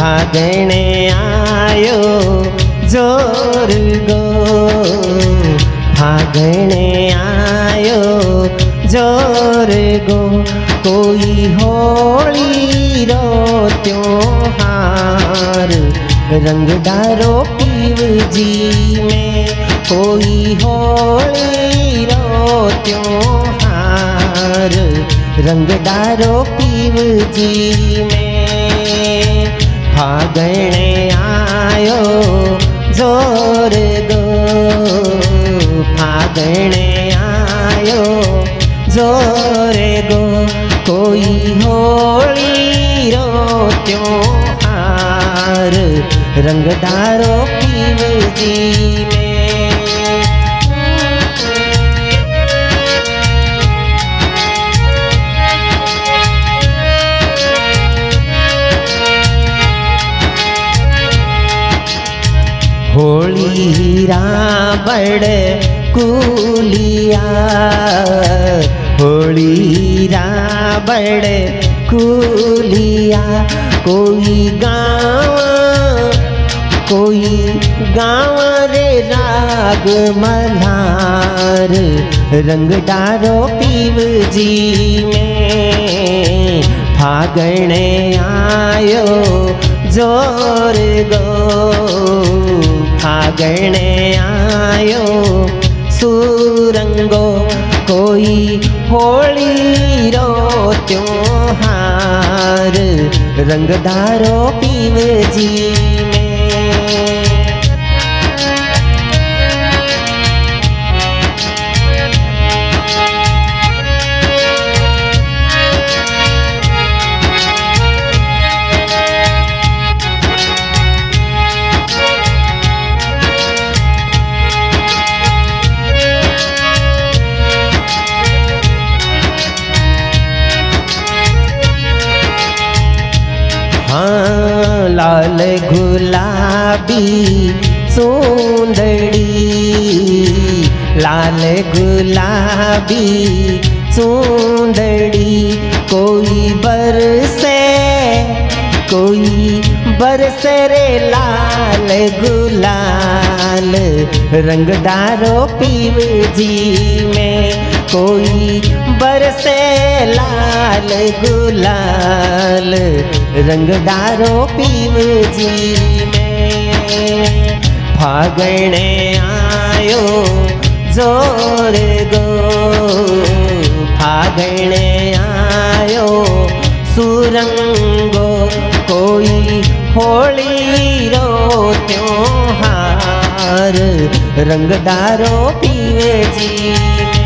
फागणे आयो जोर गो, फागणे आयो जोर गो। कोई होली रो त्योहार रंग डारो पीवजी में, कोई होली रो त्योहार रंग डारो पीवजी में। फागणे आयो जोर गो, फागणे आयो जोर गो। कोई होली रो त्योहार रंग डारो पीवजी में। होली रावण कुलिया, होली रावण कुलिया। कोई गाँव रे राग मल्हार रंग डारो पीवजी में। फागणे आयो जोर गो, फागणे आयो सुरंगो। कोई होली रो त्योहार रंग डारो पीवजी में। हाँ लाल गुलाबी सुंदड़ी, लाल गुलाबी सुंदड़ी। कोई बरसे रे लाल गुलाल रंग डारो पीवजी में। कोई बरसे लाल गुलाल रंग डारो पीवजी में। फागणे आयो जोर गो, फागणे आयो सुरंगो। कोई होली रो त्योहार रंग डारो पीवजी में।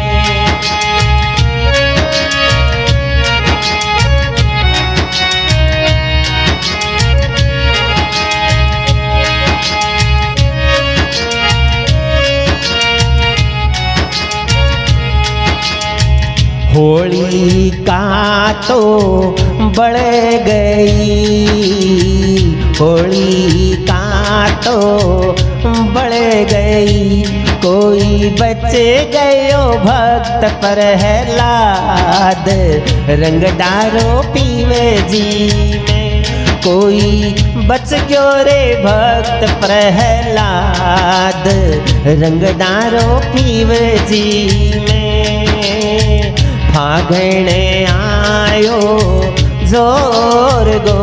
होली का तो बढ़ गई, होली का तो बढ़ गई। कोई बच गयो भक्त प्रहलाद रंग डारो पीवजी में। कोई बच गयो रे भक्त प्रहलाद रंग डारो पीवजी में। फागणे आयो जोर गो,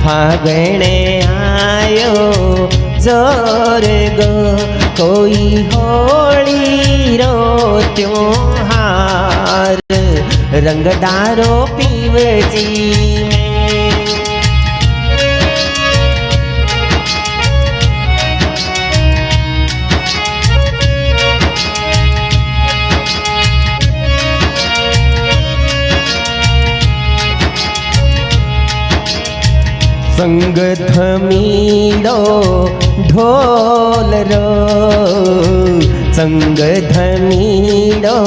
फागणे आयो जोर गो। कोई होली रो त्योहार रंग डारो पीवजी में। संग धमीड़ो ढोल रो, संग धमीड़ो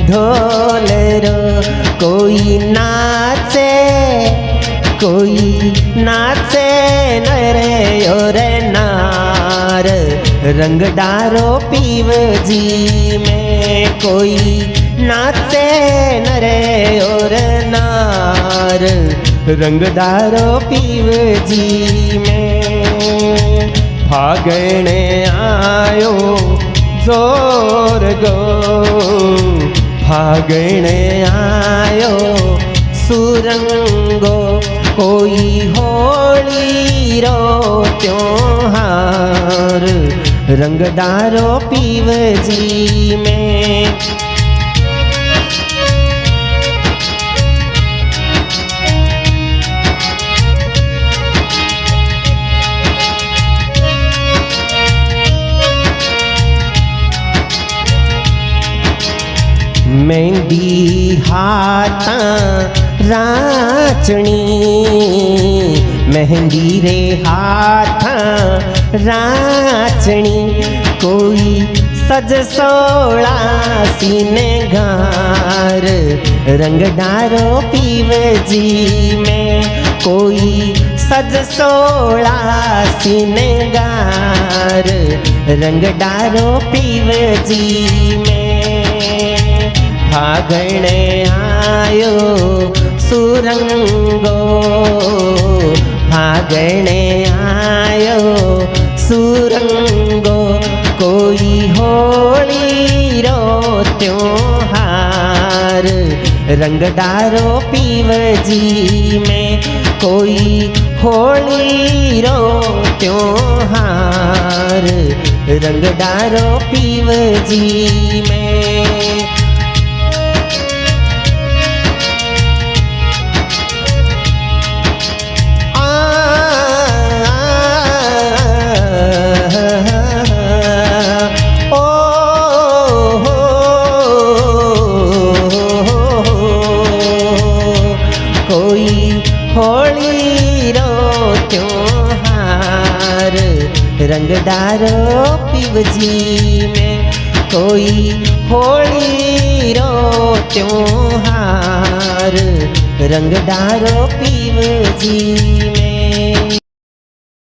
ढोल रो। कोई नाचे नरे और नार रंग डारो पीवजी में। कोई नाचे नरे और नार रंगदारो पीव जी में। फागण आयो जोर गो, फागण आयो सुरंगो, कोई होली रो त्योहार रंगदारो पीव जी में। मेहंदी हाथा राचणी, मेहंदी रे हाथा राचणी, कोई सज सोला सीने गार रंगदारो पीव जी में। कोई सज सोला सीने गार रंगदारो पीव जी में। फागण आयो सुरंगो, फागण आयो सुरंगो, कोई होली रो त्योहार रंगदारो पीव जी में। कोई होली रो त्योहार रंगदारो पीव जी में। कोई होली रो त्योहार रंगदारो पीव जी में। कोई होली रो त्योहार रंगदारो पीव जी में।